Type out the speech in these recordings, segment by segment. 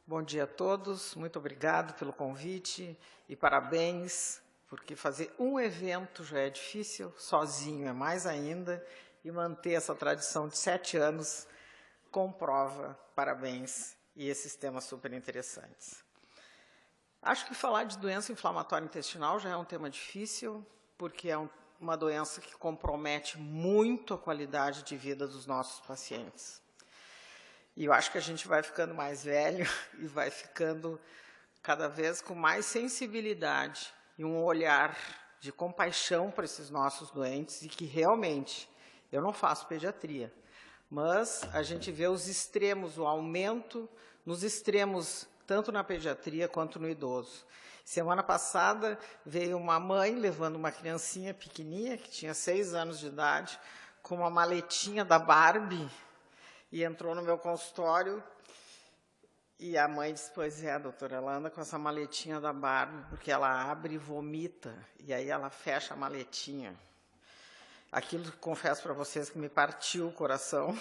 Bom dia a todos, muito obrigado pelo convite e parabéns, porque fazer um evento já é difícil, sozinho é mais ainda, e manter essa tradição de 7 anos comprova, parabéns, e esses temas super interessantes. Acho que falar de doença inflamatória intestinal já é um tema difícil, porque é uma doença que compromete muito a qualidade de vida dos nossos pacientes. E eu acho que a gente vai ficando mais velho e vai ficando cada vez com mais sensibilidade e um olhar de compaixão para esses nossos doentes e que realmente, eu não faço pediatria, mas a gente vê os extremos, o aumento nos extremos, tanto na pediatria quanto no idoso. Semana passada veio uma mãe levando uma criancinha pequenininha, que tinha 6 anos de idade, com uma maletinha da Barbie, e entrou no meu consultório e a mãe disse, pois é, doutora, ela anda com essa maletinha da Barbie, porque ela abre e vomita, e aí ela fecha a maletinha. Aquilo que confesso para vocês que me partiu o coração.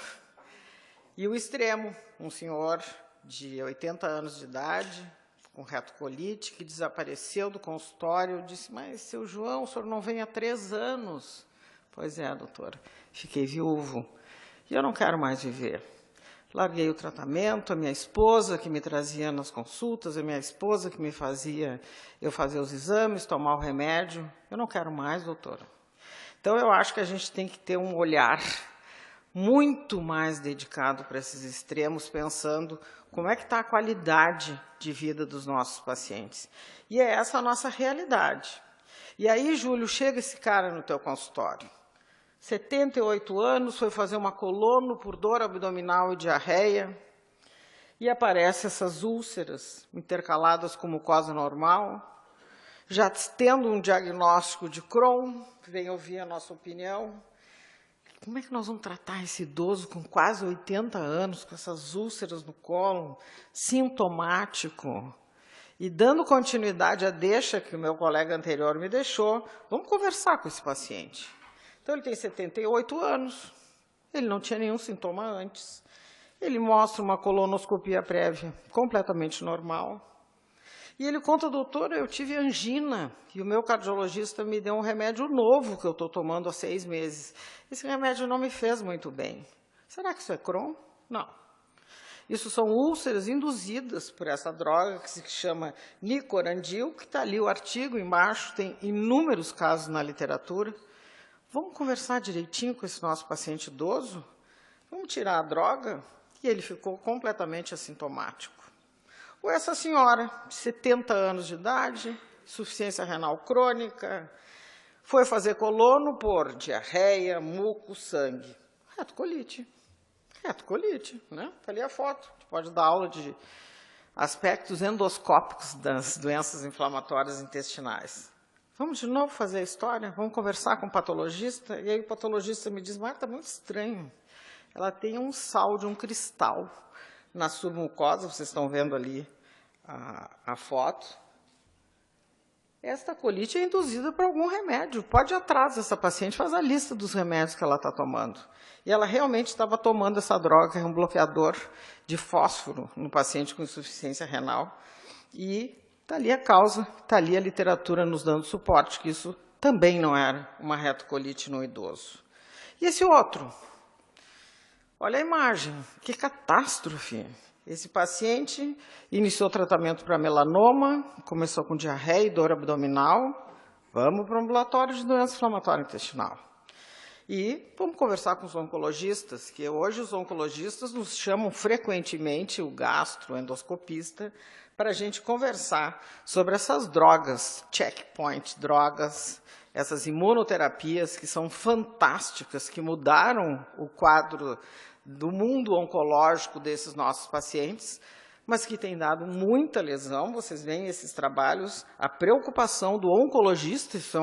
E o extremo, um senhor de 80 anos de idade, com retocolite, que desapareceu do consultório, disse, mas, seu João, o senhor não vem há 3 anos. Pois é, doutora, fiquei viúvo. E eu não quero mais viver. Larguei o tratamento, a minha esposa que me trazia nas consultas, a minha esposa que me fazia eu fazer os exames, tomar o remédio. Eu não quero mais, doutora. Então, eu acho que a gente tem que ter um olhar muito mais dedicado para esses extremos, pensando como é que está a qualidade de vida dos nossos pacientes. E é essa a nossa realidade. E aí, Júlio, chega esse cara no teu consultório. 78 anos, foi fazer uma colono por dor abdominal e diarreia, e aparecem essas úlceras intercaladas com mucosa normal, já tendo um diagnóstico de Crohn, vem ouvir a nossa opinião. Como é que nós vamos tratar esse idoso com quase 80 anos, com essas úlceras no colo, sintomático? E dando continuidade à deixa que o meu colega anterior me deixou, vamos conversar com esse paciente. Então, ele tem 78 anos, ele não tinha nenhum sintoma antes, ele mostra uma colonoscopia prévia completamente normal, e ele conta, doutora, eu tive angina, e o meu cardiologista me deu um remédio novo que eu estou tomando há 6 meses. Esse remédio não me fez muito bem. Será que isso é Crohn? Não. Isso são úlceras induzidas por essa droga que se chama nicorandil, que está ali o artigo embaixo, tem inúmeros casos na literatura. Vamos conversar direitinho com esse nosso paciente idoso? Vamos tirar a droga? E ele ficou completamente assintomático. Ou essa senhora, de 70 anos de idade, insuficiência renal crônica, foi fazer colono por diarreia, muco, sangue. Retocolite. Retocolite, né? Está ali a foto. A gente pode dar aula de aspectos endoscópicos das doenças inflamatórias intestinais. Vamos de novo fazer a história? Vamos conversar com o patologista? E aí o patologista me diz, Marta, muito estranho. Ela tem um sal de um cristal na submucosa, vocês estão vendo ali a foto. Esta colite é induzida por algum remédio. Pode ir atrás dessa paciente, faz a lista dos remédios que ela está tomando. E ela realmente estava tomando essa droga, que é um bloqueador de fósforo no paciente com insuficiência renal. E está ali a causa, está ali a literatura nos dando suporte, que isso também não era uma retocolite no idoso. E esse outro? Olha a imagem, que catástrofe! Esse paciente iniciou tratamento para melanoma, começou com diarreia e dor abdominal. Vamos para o ambulatório de doença inflamatória intestinal. E vamos conversar com os oncologistas, que hoje os oncologistas nos chamam frequentemente, o gastroendoscopista, para a gente conversar sobre essas drogas, checkpoint drogas, essas imunoterapias que são fantásticas, que mudaram o quadro do mundo oncológico desses nossos pacientes, mas que têm dado muita lesão. Vocês veem esses trabalhos, a preocupação do oncologista, isso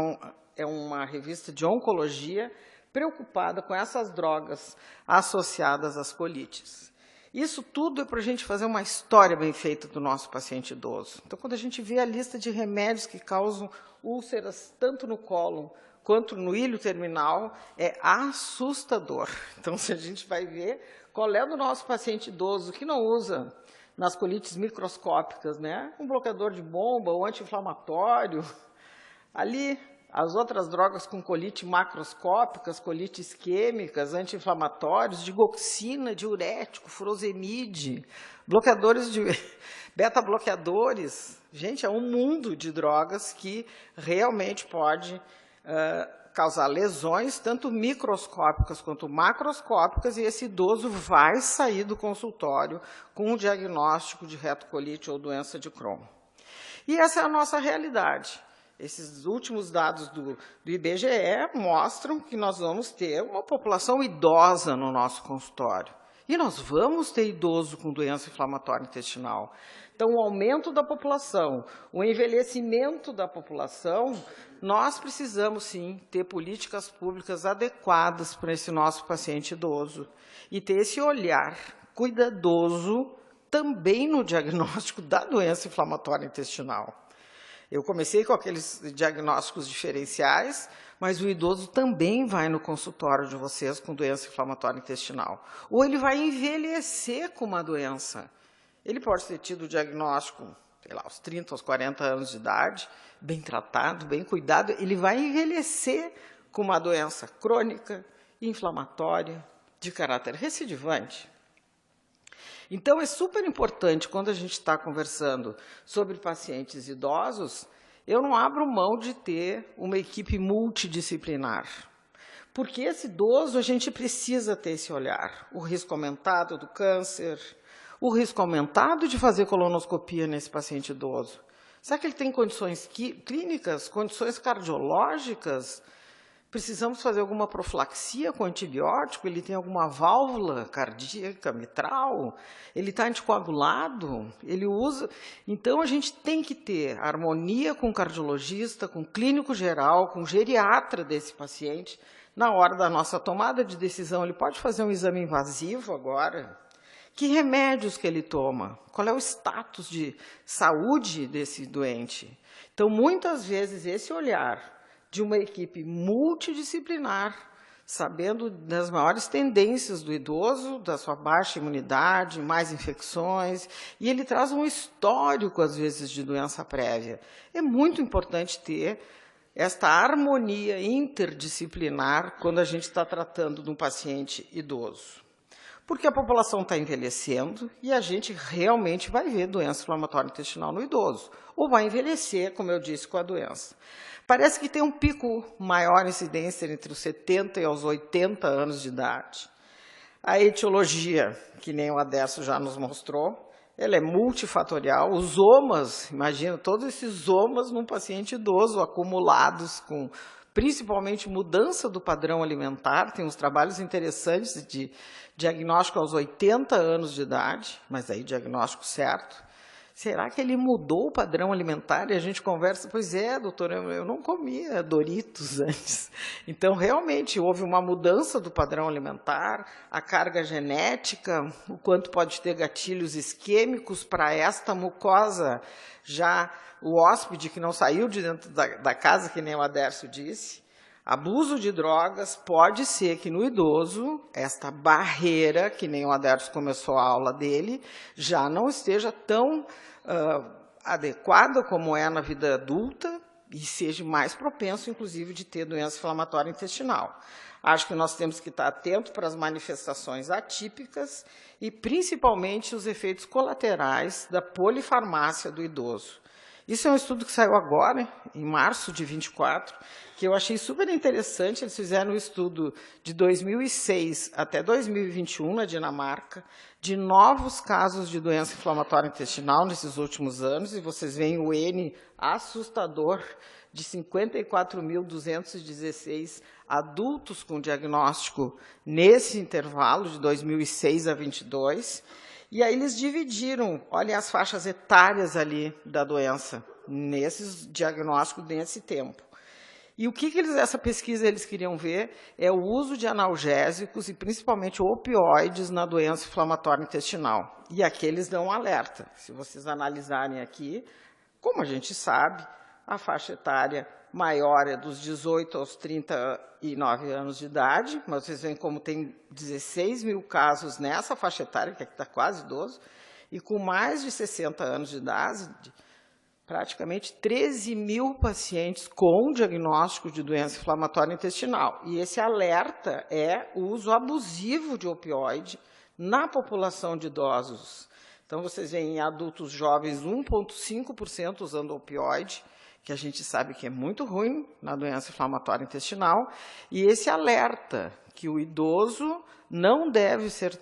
é uma revista de oncologia, preocupada com essas drogas associadas às colites. Isso tudo é para a gente fazer uma história bem feita do nosso paciente idoso. Então, quando a gente vê a lista de remédios que causam úlceras tanto no cólon quanto no ilho terminal, é assustador. Então, se a gente vai ver qual é do nosso paciente idoso que não usa nas colites microscópicas, né? Um bloqueador de bomba, um anti-inflamatório. Ali, as outras drogas com colite macroscópicas, colites químicas, anti-inflamatórios, digoxina, diurético, furosemide, bloqueadores de beta-bloqueadores. Gente, é um mundo de drogas que realmente pode causar lesões, tanto microscópicas quanto macroscópicas, e esse idoso vai sair do consultório com um diagnóstico de retocolite ou doença de Crohn. E essa é a nossa realidade. Esses últimos dados do IBGE mostram que nós vamos ter uma população idosa no nosso consultório. E nós vamos ter idoso com doença inflamatória intestinal. Então, o aumento da população, o envelhecimento da população, nós precisamos, sim, ter políticas públicas adequadas para esse nosso paciente idoso e ter esse olhar cuidadoso também no diagnóstico da doença inflamatória intestinal. Eu comecei com aqueles diagnósticos diferenciais, mas o idoso também vai no consultório de vocês com doença inflamatória intestinal. Ou ele vai envelhecer com uma doença. Ele pode ter tido o diagnóstico, sei lá, aos 30, aos 40 anos de idade, bem tratado, bem cuidado, ele vai envelhecer com uma doença crônica, inflamatória, de caráter recidivante. Então, é super importante, quando a gente está conversando sobre pacientes idosos, eu não abro mão de ter uma equipe multidisciplinar. Porque esse idoso, a gente precisa ter esse olhar. O risco aumentado do câncer, o risco aumentado de fazer colonoscopia nesse paciente idoso. Será que ele tem condições clínicas, condições cardiológicas? Precisamos fazer alguma profilaxia com antibiótico? Ele tem alguma válvula cardíaca mitral? Ele está anticoagulado? Ele usa... Então, a gente tem que ter harmonia com o cardiologista, com o clínico geral, com o geriatra desse paciente. Na hora da nossa tomada de decisão, ele pode fazer um exame invasivo agora? Que remédios que ele toma? Qual é o status de saúde desse doente? Então, muitas vezes, esse olhar de uma equipe multidisciplinar, sabendo das maiores tendências do idoso, da sua baixa imunidade, mais infecções, e ele traz um histórico, às vezes, de doença prévia. É muito importante ter esta harmonia interdisciplinar quando a gente está tratando de um paciente idoso. Porque a população está envelhecendo e a gente realmente vai ver doença inflamatória intestinal no idoso, ou vai envelhecer, como eu disse, com a doença. Parece que tem um pico maior incidência entre os 70 e os 80 anos de idade. A etiologia, que nem o Aderso já nos mostrou, ela é multifatorial. Os omas, imagina, todos esses omas num paciente idoso acumulados com principalmente mudança do padrão alimentar. Tem uns trabalhos interessantes de diagnóstico aos 80 anos de idade, mas aí diagnóstico certo. Será que ele mudou o padrão alimentar? E a gente conversa, pois é, doutor, eu não comia Doritos antes. Então, realmente, houve uma mudança do padrão alimentar, a carga genética, o quanto pode ter gatilhos isquêmicos para esta mucosa, já o hóspede que não saiu de dentro da casa, que nem o Aderso disse. Abuso de drogas pode ser que no idoso, esta barreira, que nem o Aderso começou a aula dele, já não esteja tão adequada como é na vida adulta e seja mais propenso, inclusive, de ter doença inflamatória intestinal. Acho que nós temos que estar atentos para as manifestações atípicas e, principalmente, os efeitos colaterais da polifarmácia do idoso. Isso é um estudo que saiu agora, em março de 24, que eu achei super interessante. Eles fizeram um estudo de 2006 até 2021 na Dinamarca, de novos casos de doença inflamatória intestinal nesses últimos anos, e vocês veem o N assustador de 54.216 adultos com diagnóstico nesse intervalo de 2006 a 22. E aí eles dividiram, olhem as faixas etárias ali da doença, nesses diagnósticos nesse tempo. E o que essa pesquisa eles queriam ver é o uso de analgésicos e principalmente opioides na doença inflamatória intestinal. E aqui eles dão um alerta. Se vocês analisarem aqui, como a gente sabe, a faixa etária maior é dos 18 aos 39 anos de idade, mas vocês veem como tem 16 mil casos nessa faixa etária, que aqui está quase idoso, e com mais de 60 anos de idade, praticamente 13 mil pacientes com diagnóstico de doença inflamatória intestinal. E esse alerta é o uso abusivo de opioide na população de idosos. Então, vocês veem em adultos jovens 1,5% usando opioide, que a gente sabe que é muito ruim na doença inflamatória intestinal, e esse alerta que o idoso não deve ser...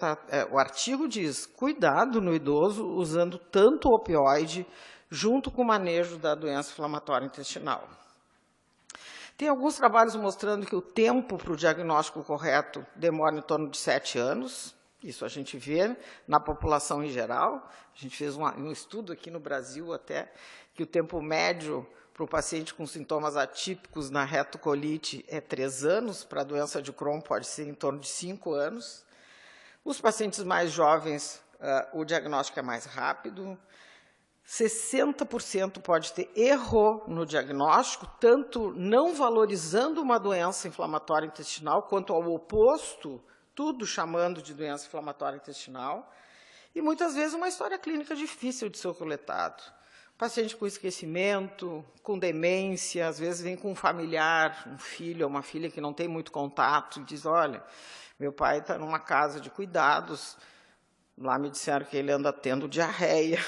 o artigo diz, cuidado no idoso usando tanto opioide junto com o manejo da doença inflamatória intestinal. Tem alguns trabalhos mostrando que o tempo para o diagnóstico correto demora em torno de 7 anos, isso a gente vê na população em geral. A gente fez um estudo aqui no Brasil até, que o tempo médio para o paciente com sintomas atípicos na retocolite é 3 anos, para a doença de Crohn pode ser em torno de 5 anos. Os pacientes mais jovens, o diagnóstico é mais rápido. 60% pode ter erro no diagnóstico, tanto não valorizando uma doença inflamatória intestinal, quanto ao oposto, tudo chamando de doença inflamatória intestinal, e muitas vezes uma história clínica difícil de ser coletado. Paciente com esquecimento, com demência, às vezes vem com um familiar, um filho ou uma filha que não tem muito contato, e diz, olha, meu pai está numa casa de cuidados, lá me disseram que ele anda tendo diarreia.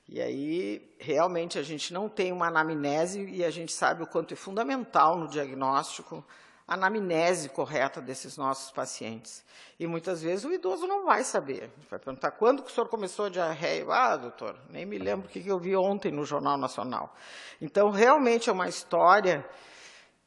E aí, realmente, a gente não tem uma anamnese e a gente sabe o quanto é fundamental no diagnóstico a anamnese correta desses nossos pacientes. E muitas vezes o idoso não vai saber. Vai perguntar, quando que o senhor começou a diarreia? Ah, doutor, nem me lembro o que eu vi ontem no Jornal Nacional. Então, realmente é uma história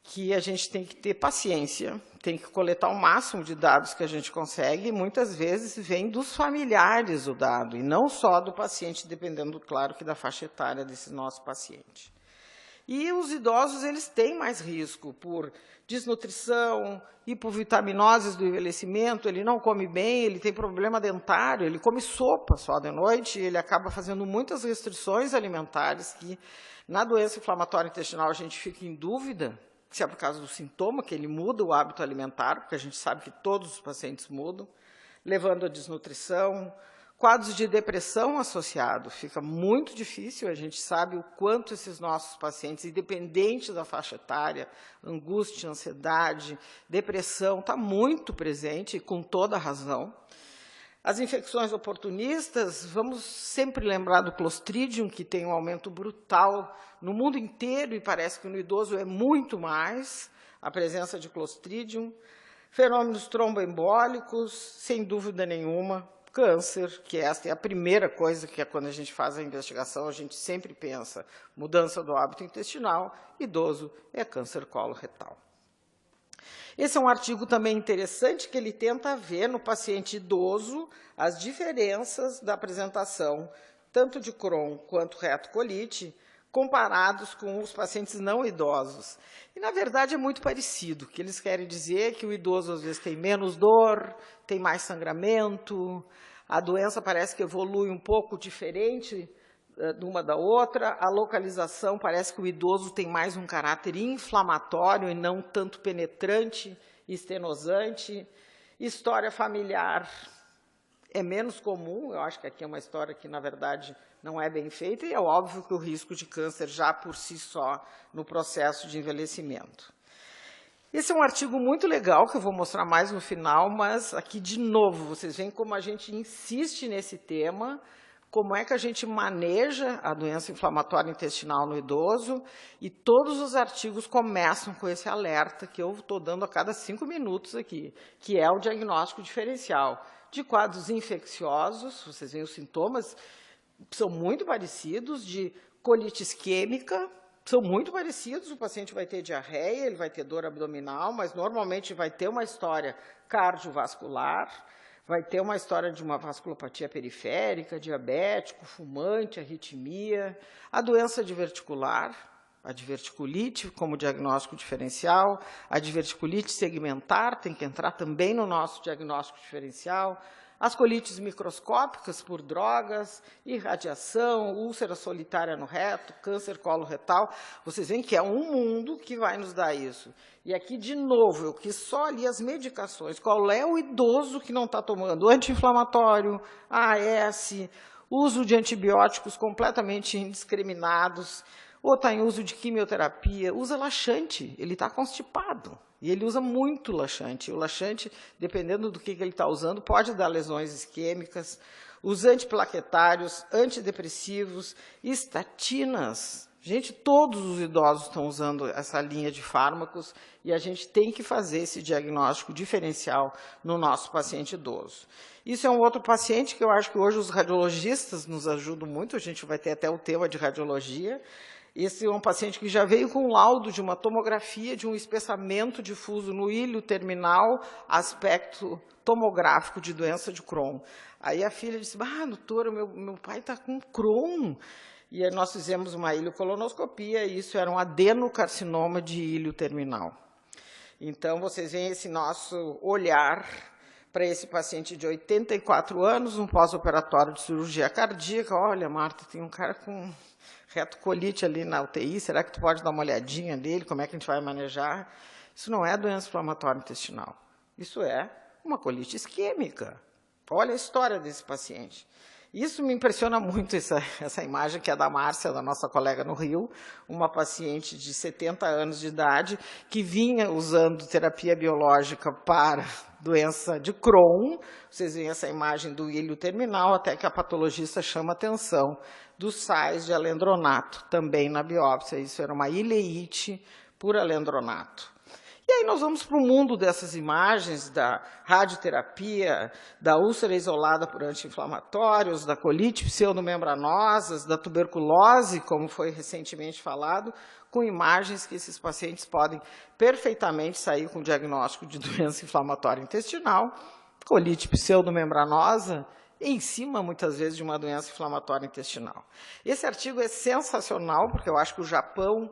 que a gente tem que ter paciência, tem que coletar o máximo de dados que a gente consegue, e muitas vezes vem dos familiares o dado, e não só do paciente, dependendo, claro, que da faixa etária desse nosso paciente. E os idosos, eles têm mais risco por desnutrição, hipovitaminoses do envelhecimento, ele não come bem, ele tem problema dentário, ele come sopa só de noite, ele acaba fazendo muitas restrições alimentares que, na doença inflamatória intestinal, a gente fica em dúvida se é por causa do sintoma, que ele muda o hábito alimentar, porque a gente sabe que todos os pacientes mudam, levando a desnutrição, quadros de depressão associados. Fica muito difícil, a gente sabe o quanto esses nossos pacientes, independente da faixa etária, angústia, ansiedade, depressão, está muito presente, e com toda a razão. As infecções oportunistas, vamos sempre lembrar do Clostridium, que tem um aumento brutal no mundo inteiro, e parece que no idoso é muito mais a presença de Clostridium. Fenômenos tromboembólicos, sem dúvida nenhuma. Câncer, que esta é a primeira coisa que quando a gente faz a investigação, a gente sempre pensa, mudança do hábito intestinal, idoso é câncer coloretal. Esse é um artigo também interessante, que ele tenta ver no paciente idoso as diferenças da apresentação, tanto de Crohn quanto retocolite, comparados com os pacientes não idosos. E, na verdade, é muito parecido. O que eles querem dizer é que o idoso, às vezes, tem menos dor, tem mais sangramento, a doença parece que evolui um pouco diferente de uma da outra, a localização parece que o idoso tem mais um caráter inflamatório e não tanto penetrante, estenosante. História familiar é menos comum, eu acho que aqui é uma história que, na verdade, não é bem feita, e é óbvio que o risco de câncer já por si só no processo de envelhecimento. Esse é um artigo muito legal, que eu vou mostrar mais no final, mas aqui, de novo, vocês veem como a gente insiste nesse tema, como é que a gente maneja a doença inflamatória intestinal no idoso, e todos os artigos começam com esse alerta que eu estou dando a cada 5 minutos aqui, que é o diagnóstico diferencial de quadros infecciosos. Vocês veem os sintomas, são muito parecidos, de colite isquêmica, são muito parecidos, o paciente vai ter diarreia, ele vai ter dor abdominal, mas normalmente vai ter uma história cardiovascular, vai ter uma história de uma vasculopatia periférica, diabético, fumante, arritmia, a doença diverticular, a diverticulite como diagnóstico diferencial, a diverticulite segmentar tem que entrar também no nosso diagnóstico diferencial, as colites microscópicas por drogas, irradiação, úlcera solitária no reto, câncer coloretal. Vocês veem que é um mundo que vai nos dar isso. E aqui, de novo, eu quis só ali as medicações. Qual é o idoso que não está tomando? Anti-inflamatório, AS, uso de antibióticos completamente indiscriminados, ou está em uso de quimioterapia, usa laxante, ele está constipado. E ele usa muito laxante. O laxante, dependendo do que ele está usando, pode dar lesões isquêmicas. Os antiplaquetários, antidepressivos, estatinas. Gente, todos os idosos estão usando essa linha de fármacos e a gente tem que fazer esse diagnóstico diferencial no nosso paciente idoso. Isso é um outro paciente que eu acho que hoje os radiologistas nos ajudam muito, a gente vai ter até o tema de radiologia. Esse é um paciente que já veio com laudo de uma tomografia, de um espessamento difuso no ilho terminal, aspecto tomográfico de doença de Crohn. Aí a filha disse, doutora, meu pai está com Crohn. E aí nós fizemos uma ilhocolonoscopia, e isso era um adenocarcinoma de ilho terminal. Então, vocês veem esse nosso olhar para esse paciente de 84 anos, um pós-operatório de cirurgia cardíaca. Olha, Marta, tem um cara com retocolite ali na UTI, será que tu pode dar uma olhadinha nele, como é que a gente vai manejar? Isso não é doença inflamatória intestinal, isso é uma colite isquêmica. Olha a história desse paciente. Isso me impressiona muito, essa imagem que é da Márcia, da nossa colega no Rio, uma paciente de 70 anos de idade, que vinha usando terapia biológica para doença de Crohn. Vocês veem essa imagem do ilho terminal, até que a patologista chama atenção dos sais de alendronato, também na biópsia. Isso era uma ileite por alendronato. E aí nós vamos para o mundo dessas imagens da radioterapia, da úlcera isolada por anti-inflamatórios, da colite pseudomembranosas, da tuberculose, como foi recentemente falado, com imagens que esses pacientes podem perfeitamente sair com diagnóstico de doença inflamatória intestinal, colite pseudomembranosa, em cima, muitas vezes, de uma doença inflamatória intestinal. Esse artigo é sensacional, porque eu acho que o Japão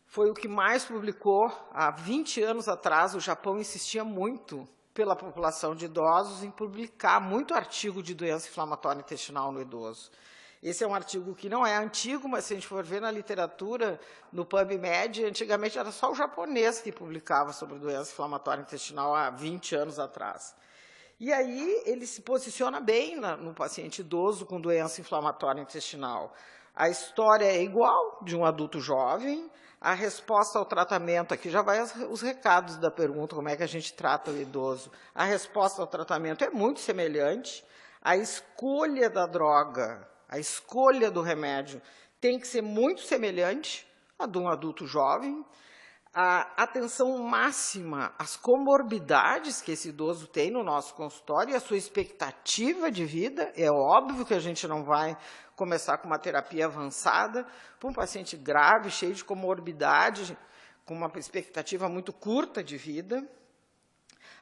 foi o que mais publicou. Há 20 anos atrás, o Japão insistia muito pela população de idosos em publicar muito artigo de doença inflamatória intestinal no idoso. Esse é um artigo que não é antigo, mas se a gente for ver na literatura, no PubMed, antigamente era só o japonês que publicava sobre doença inflamatória intestinal há 20 anos atrás. E aí ele se posiciona bem no paciente idoso com doença inflamatória intestinal. A história é igual, de um adulto jovem. A resposta ao tratamento, aqui já vai os recados da pergunta, como é que a gente trata o idoso. A resposta ao tratamento é muito semelhante. A escolha da droga, a escolha do remédio tem que ser muito semelhante à de um adulto jovem. A atenção máxima às comorbidades que esse idoso tem no nosso consultório e a sua expectativa de vida. É óbvio que a gente não vai começar com uma terapia avançada para um paciente grave, cheio de comorbidade, com uma expectativa muito curta de vida.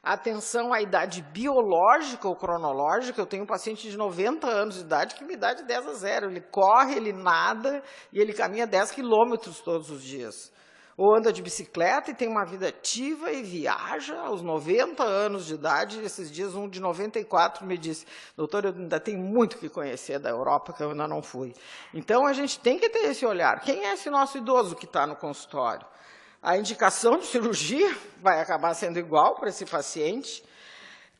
Atenção à idade biológica ou cronológica. Eu tenho um paciente de 90 anos de idade que me dá de 10 a 0. Ele corre, ele nada e ele caminha 10 quilômetros todos os dias. Ou anda de bicicleta e tem uma vida ativa e viaja aos 90 anos de idade. Esses dias, um de 94 me disse, doutor, eu ainda tenho muito que conhecer da Europa, que eu ainda não fui. Então, a gente tem que ter esse olhar. Quem é esse nosso idoso que está no consultório? A indicação de cirurgia vai acabar sendo igual para esse paciente.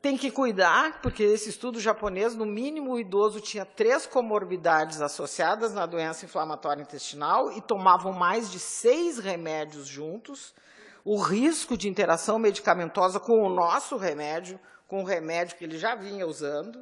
Tem que cuidar, porque esse estudo japonês, no mínimo, o idoso tinha 3 comorbidades associadas na doença inflamatória intestinal e tomavam mais de 6 remédios juntos. O risco de interação medicamentosa com o nosso remédio, com o remédio que ele já vinha usando,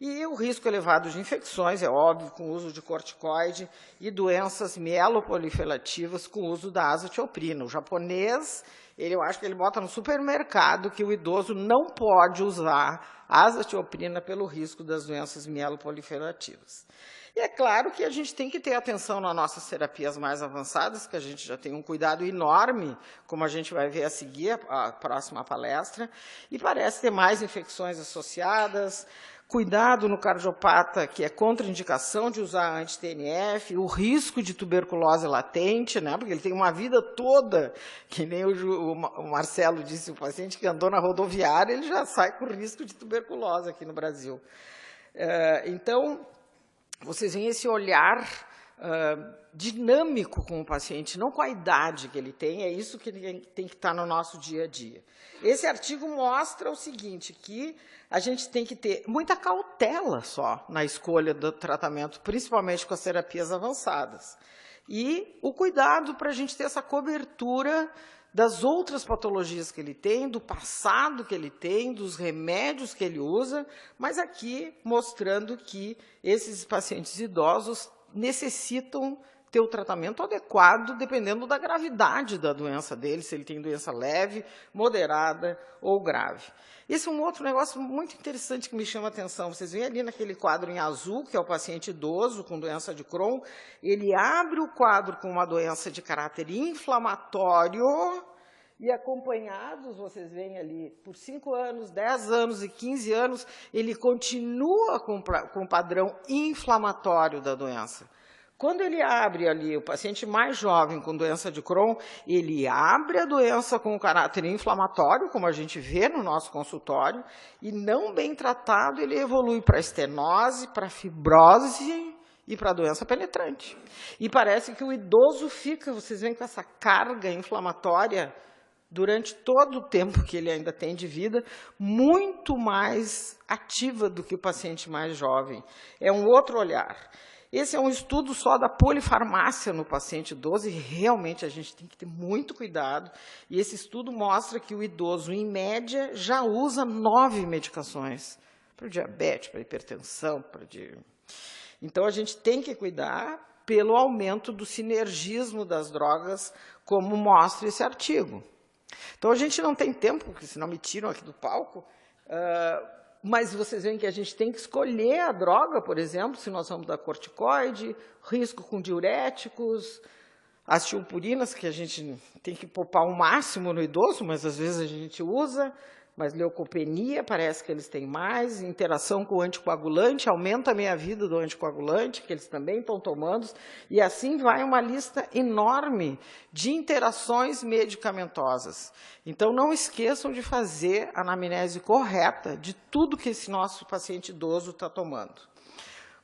e o risco elevado de infecções, é óbvio, com o uso de corticoide e doenças mieloproliferativas com o uso da azatioprina. O japonês, eu acho que ele bota no supermercado que o idoso não pode usar azatioprina pelo risco das doenças mieloproliferativas. E é claro que a gente tem que ter atenção nas nossas terapias mais avançadas, que a gente já tem um cuidado enorme, como a gente vai ver a seguir, a próxima palestra, e parece ter mais infecções associadas. Cuidado no cardiopata, que é contraindicação de usar anti-TNF, o risco de tuberculose latente, né, porque ele tem uma vida toda, que nem o Marcelo disse, o paciente que andou na rodoviária, ele já sai com risco de tuberculose aqui no Brasil. Então, vocês veem esse olhar dinâmico com o paciente, não com a idade que ele tem, é isso que ele tem que estar no nosso dia a dia. Esse artigo mostra o seguinte, que a gente tem que ter muita cautela cautela só na escolha do tratamento, principalmente com as terapias avançadas. E o cuidado para a gente ter essa cobertura das outras patologias que ele tem, do passado que ele tem, dos remédios que ele usa, mas aqui mostrando que esses pacientes idosos necessitam ter o tratamento adequado, dependendo da gravidade da doença dele, se ele tem doença leve, moderada ou grave. Esse é um outro negócio muito interessante que me chama a atenção. Vocês veem ali naquele quadro em azul, que é o paciente idoso com doença de Crohn, ele abre o quadro com uma doença de caráter inflamatório e acompanhados, vocês veem ali, por 5 anos, 10 anos e 15 anos, ele continua com o padrão inflamatório da doença. Quando ele abre ali, o paciente mais jovem com doença de Crohn, ele abre a doença com caráter inflamatório, como a gente vê no nosso consultório, e não bem tratado, ele evolui para estenose, para fibrose e para doença penetrante. E parece que o idoso fica, vocês veem, com essa carga inflamatória durante todo o tempo que ele ainda tem de vida, muito mais ativa do que o paciente mais jovem. É um outro olhar. Esse é um estudo só da polifarmácia no paciente idoso e realmente a gente tem que ter muito cuidado. E esse estudo mostra que o idoso, em média, já usa 9 medicações para diabetes, para hipertensão. Então, a gente tem que cuidar pelo aumento do sinergismo das drogas, como mostra esse artigo. Então, a gente não tem tempo, porque senão me tiram aqui do palco, mas vocês veem que a gente tem que escolher a droga, por exemplo, se nós vamos dar corticoide, risco com diuréticos, as tilpurinas, que a gente tem que poupar o máximo no idoso, mas às vezes a gente usa, mas leucopenia, parece que eles têm mais, interação com o anticoagulante, aumenta a meia-vida do anticoagulante, que eles também estão tomando, e assim vai uma lista enorme de interações medicamentosas. Então, não esqueçam de fazer a anamnese correta de tudo que esse nosso paciente idoso está tomando.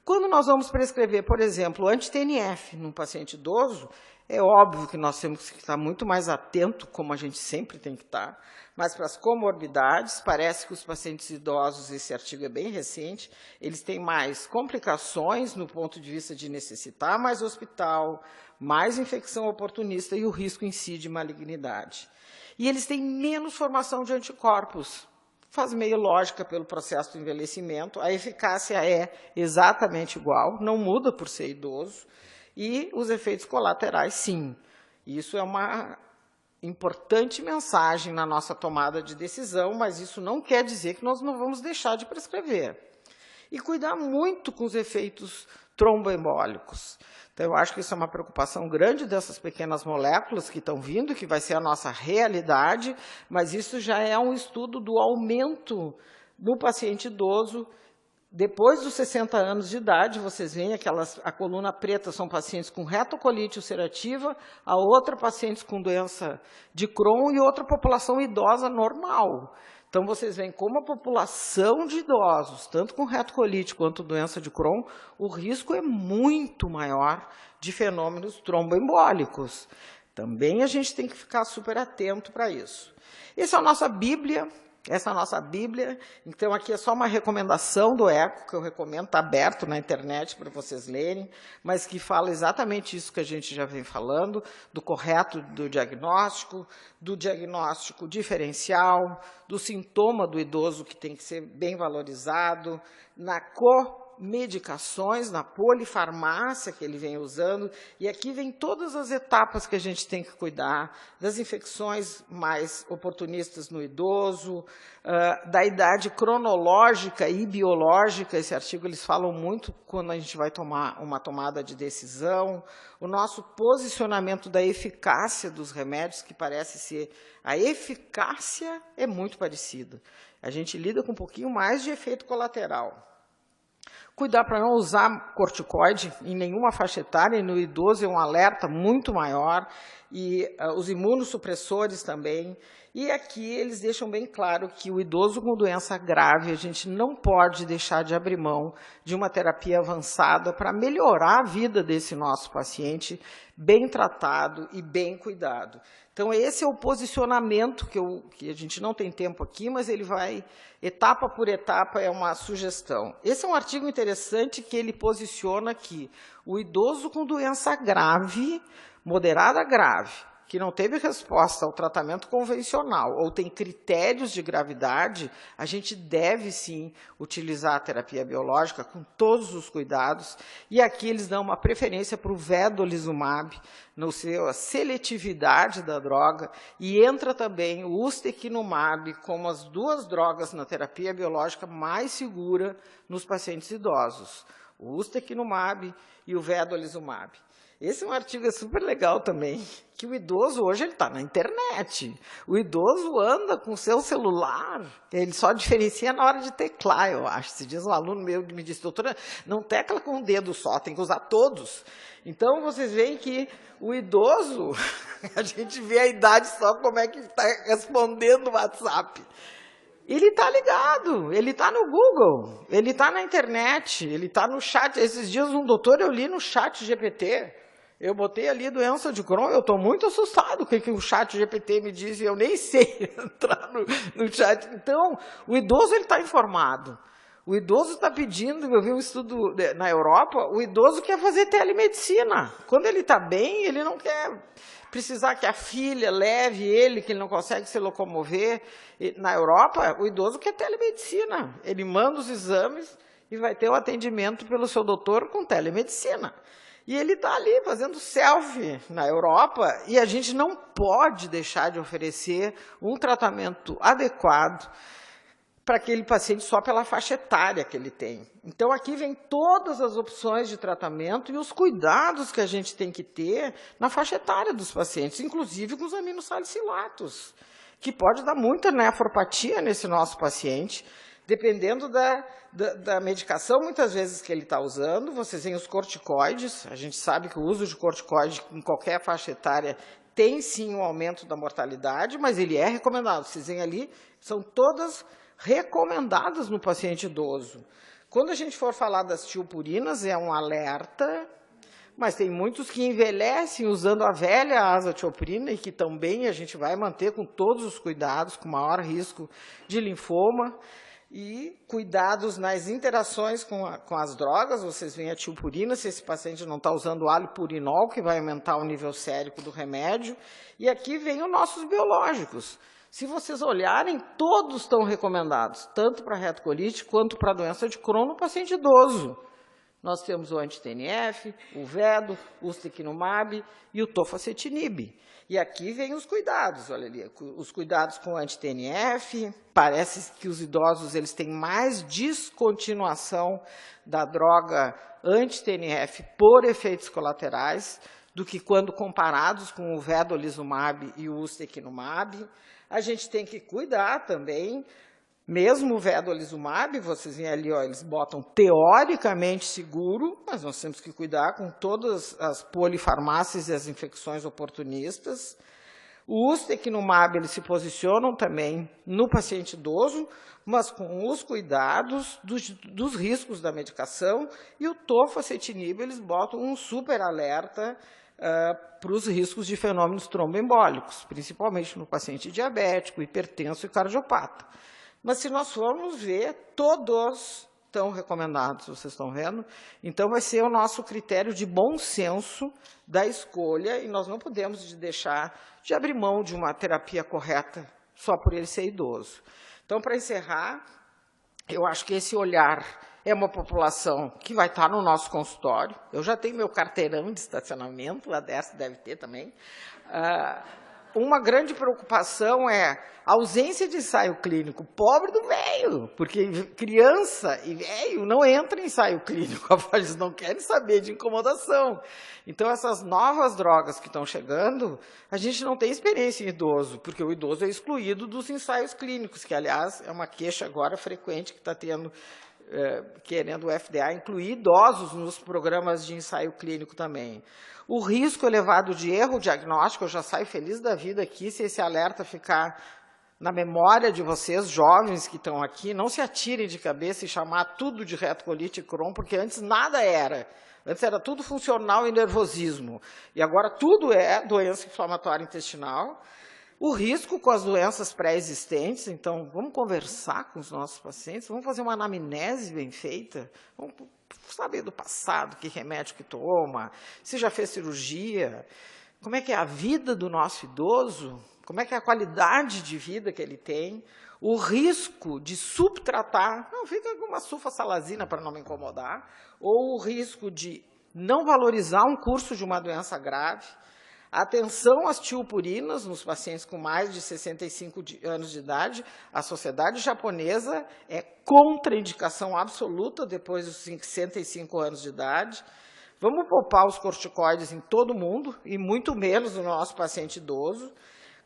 Quando nós vamos prescrever, por exemplo, anti-TNF num paciente idoso, é óbvio que nós temos que estar muito mais atento, como a gente sempre tem que estar, mas para as comorbidades, parece que os pacientes idosos, esse artigo é bem recente, eles têm mais complicações no ponto de vista de necessitar mais hospital, mais infecção oportunista e o risco em si de malignidade. E eles têm menos formação de anticorpos. Faz meio lógica pelo processo do envelhecimento, a eficácia é exatamente igual, não muda por ser idoso, e os efeitos colaterais, sim. Isso é uma importante mensagem na nossa tomada de decisão, mas isso não quer dizer que nós não vamos deixar de prescrever. E cuidar muito com os efeitos tromboembólicos. Então, eu acho que isso é uma preocupação grande dessas pequenas moléculas que estão vindo, que vai ser a nossa realidade, mas isso já é um estudo do aumento no paciente idoso. Depois dos 60 anos de idade, vocês veem a coluna preta são pacientes com retocolite ulcerativa, a outra pacientes com doença de Crohn e outra população idosa normal. Então, vocês veem como a população de idosos, tanto com retocolite quanto doença de Crohn, o risco é muito maior de fenômenos tromboembólicos. Também a gente tem que ficar super atento para isso. Essa é a nossa Bíblia. Essa é a nossa Bíblia, então aqui é só uma recomendação do ECO, que eu recomendo, está aberto na internet para vocês lerem, mas que fala exatamente isso que a gente já vem falando, do correto do diagnóstico diferencial, do sintoma do idoso que tem que ser bem valorizado, na medicações, na polifarmácia que ele vem usando, e aqui vem todas as etapas que a gente tem que cuidar, das infecções mais oportunistas no idoso, da idade cronológica e biológica, esse artigo eles falam muito quando a gente vai tomar uma tomada de decisão, o nosso posicionamento da eficácia dos remédios, que parece ser, a eficácia é muito parecida, a gente lida com um pouquinho mais de efeito colateral. Cuidar para não usar corticoide em nenhuma faixa etária, e no idoso é um alerta muito maior, e os imunossupressores também. E aqui eles deixam bem claro que o idoso com doença grave, a gente não pode deixar de abrir mão de uma terapia avançada para melhorar a vida desse nosso paciente, bem tratado e bem cuidado. Então, esse é o posicionamento que a gente não tem tempo aqui, mas ele vai, etapa por etapa, é uma sugestão. Esse é um artigo interessante que ele posiciona que o idoso com doença grave, moderada a grave, que não teve resposta ao tratamento convencional ou tem critérios de gravidade, a gente deve sim utilizar a terapia biológica com todos os cuidados. E aqui eles dão uma preferência para o vedolizumab, no seu a seletividade da droga, e entra também o ustekinumab como as duas drogas na terapia biológica mais segura nos pacientes idosos, o ustekinumab e o vedolizumab. Esse é um artigo super legal também, que o idoso hoje está na internet. O idoso anda com o seu celular, ele só diferencia na hora de teclar, eu acho. Se diz um aluno meu que me disse, doutora, não tecla com um dedo só, tem que usar todos. Então, vocês veem que o idoso, a gente vê a idade só como é que está respondendo o WhatsApp. Ele está ligado, ele está no Google, ele está na internet, ele está no chat. Esses dias um doutor eu li no chat GPT, eu botei ali doença de Crohn, eu estou muito assustado com o que o chat GPT me diz, e eu nem sei entrar no chat. Então, o idoso está informado. O idoso está pedindo, eu vi um estudo na Europa, o idoso quer fazer telemedicina. Quando ele está bem, ele não quer precisar que a filha leve ele, que ele não consegue se locomover. Na Europa, o idoso quer telemedicina. Ele manda os exames e vai ter o atendimento pelo seu doutor com telemedicina. E ele está ali fazendo selfie na Europa, e a gente não pode deixar de oferecer um tratamento adequado para aquele paciente só pela faixa etária que ele tem. Então, aqui vem todas as opções de tratamento e os cuidados que a gente tem que ter na faixa etária dos pacientes, inclusive com os aminosalicilatos, que pode dar muita nefropatia nesse nosso paciente, dependendo da medicação, muitas vezes, que ele está usando. Vocês veem os corticoides, a gente sabe que o uso de corticoide em qualquer faixa etária tem, sim, um aumento da mortalidade, mas ele é recomendado. Vocês veem ali, são todas recomendadas no paciente idoso. Quando a gente for falar das tiopurinas, é um alerta, mas tem muitos que envelhecem usando a velha azathioprina e que também a gente vai manter com todos os cuidados, com maior risco de linfoma, e cuidados nas interações com as drogas. Vocês veem a tiopurina, se esse paciente não está usando o allopurinol, que vai aumentar o nível sérico do remédio. E aqui vem os nossos biológicos. Se vocês olharem, todos estão recomendados, tanto para retocolite quanto para a doença de Crohn no paciente idoso. Nós temos o anti-TNF, o vedo, o ustekinumab e o tofacetinib. E aqui vem os cuidados, olha ali, os cuidados com o anti-TNF. Parece que os idosos eles têm mais descontinuação da droga anti-TNF por efeitos colaterais do que quando comparados com o vedolizumab e o ustekinumab. A gente tem que cuidar também, mesmo o vedolizumab, vocês veem ali, ó, eles botam teoricamente seguro, mas nós temos que cuidar com todas as polifarmácias e as infecções oportunistas. O ustekinumab, eles se posicionam também no paciente idoso, mas com os cuidados dos riscos da medicação, e o tofacetinib, eles botam um super alerta para os riscos de fenômenos tromboembólicos, principalmente no paciente diabético, hipertenso e cardiopata. Mas se nós formos ver, todos estão recomendados, vocês estão vendo? Então, vai ser o nosso critério de bom senso da escolha, e nós não podemos deixar de abrir mão de uma terapia correta só por ele ser idoso. Então, para encerrar, eu acho que esse olhar é uma população que vai estar no nosso consultório. Eu já tenho meu carteirão de estacionamento, a Décio deve ter também. Uma grande preocupação é a ausência de ensaio clínico. Pobre do velho, porque criança e velho não entra em ensaio clínico, eles não querem saber de incomodação. Então, essas novas drogas que estão chegando, a gente não tem experiência em idoso, porque o idoso é excluído dos ensaios clínicos, que, aliás, é uma queixa agora frequente que está tendo, querendo o FDA incluir idosos nos programas de ensaio clínico também. O risco elevado de erro diagnóstico, eu já saio feliz da vida aqui se esse alerta ficar na memória de vocês, jovens que estão aqui, não se atirem de cabeça e chamar tudo de retocolite e Crohn, porque antes nada era. Antes era tudo funcional e nervosismo. E agora tudo é doença inflamatória intestinal. O risco com as doenças pré-existentes, então vamos conversar com os nossos pacientes, vamos fazer uma anamnese bem feita, vamos saber do passado, que remédio que toma, se já fez cirurgia, como é que é a vida do nosso idoso, como é que é a qualidade de vida que ele tem, o risco de subtratar, não, fica com uma sulfasalazina para não me incomodar, ou o risco de não valorizar um curso de uma doença grave, atenção às tiopurinas nos pacientes com mais de 65 anos de idade. A sociedade japonesa é contraindicação absoluta depois dos 65 anos de idade. Vamos poupar os corticoides em todo mundo e muito menos no nosso paciente idoso.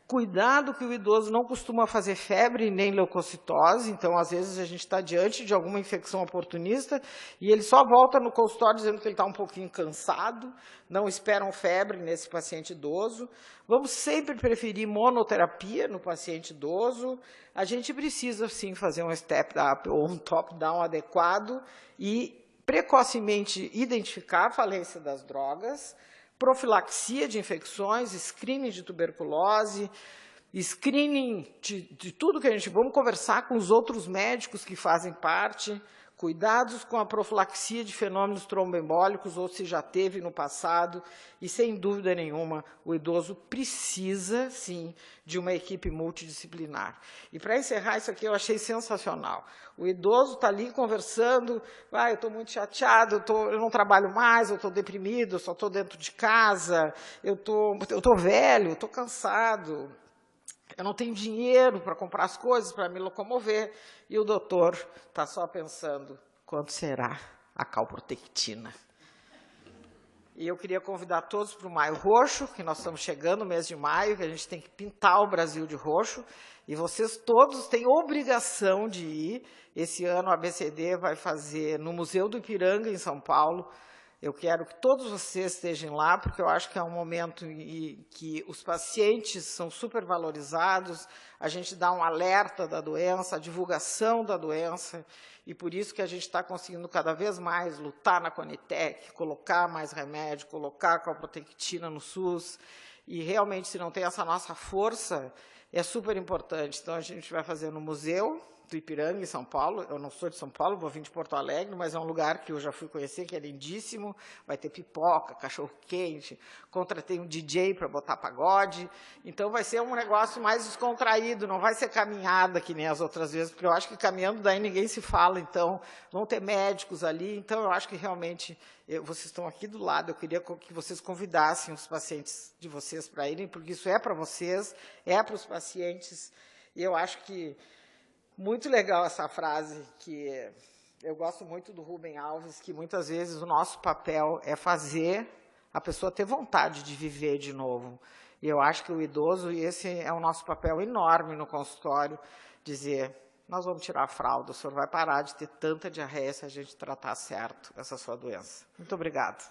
Cuidado que o idoso não costuma fazer febre nem leucocitose, então, às vezes, a gente está diante de alguma infecção oportunista e ele só volta no consultório dizendo que ele está um pouquinho cansado, não esperam febre nesse paciente idoso. Vamos sempre preferir monoterapia no paciente idoso. A gente precisa, sim, fazer um step-up ou um top-down adequado e precocemente identificar a falência das drogas, profilaxia de infecções, screening de tuberculose, screening de tudo que a gente... Vamos conversar com os outros médicos que fazem parte, cuidados com a profilaxia de fenômenos tromboembólicos, ou se já teve no passado, e, sem dúvida nenhuma, o idoso precisa, sim, de uma equipe multidisciplinar. E, para encerrar isso aqui, eu achei sensacional. O idoso está ali conversando, eu estou muito chateado, eu não trabalho mais, eu estou deprimido, eu só estou dentro de casa, eu estou velho, estou cansado, eu não tenho dinheiro para comprar as coisas, para me locomover, e o doutor está só pensando, quanto será a calprotectina? E eu queria convidar todos para o Maio Roxo, que nós estamos chegando no mês de maio, que a gente tem que pintar o Brasil de roxo, e vocês todos têm obrigação de ir. Esse ano a ABCD vai fazer no Museu do Ipiranga, em São Paulo. Eu quero que todos vocês estejam lá, porque eu acho que é um momento em que os pacientes são supervalorizados, a gente dá um alerta da doença, a divulgação da doença, e por isso que a gente está conseguindo cada vez mais lutar na Conitec, colocar mais remédio, colocar a calprotectina no SUS, e realmente, se não tem essa nossa força, é super importante. Então, a gente vai fazer no Museu do Ipiranga, em São Paulo. Eu não sou de São Paulo, vou vir de Porto Alegre, mas é um lugar que eu já fui conhecer, que é lindíssimo. Vai ter pipoca, cachorro-quente, contratei um DJ para botar pagode. Então, vai ser um negócio mais descontraído, não vai ser caminhada que nem as outras vezes, porque eu acho que caminhando daí ninguém se fala, então vão ter médicos ali. Então, eu acho que realmente, vocês estão aqui do lado, eu queria que vocês convidassem os pacientes de vocês para irem, porque isso é para vocês, é para os pacientes, e eu acho que muito legal essa frase, que eu gosto muito do Rubem Alves, que muitas vezes o nosso papel é fazer a pessoa ter vontade de viver de novo. E eu acho que o idoso, e esse é o nosso papel enorme no consultório, dizer, nós vamos tirar a fralda, o senhor vai parar de ter tanta diarreia se a gente tratar certo essa sua doença. Muito obrigada.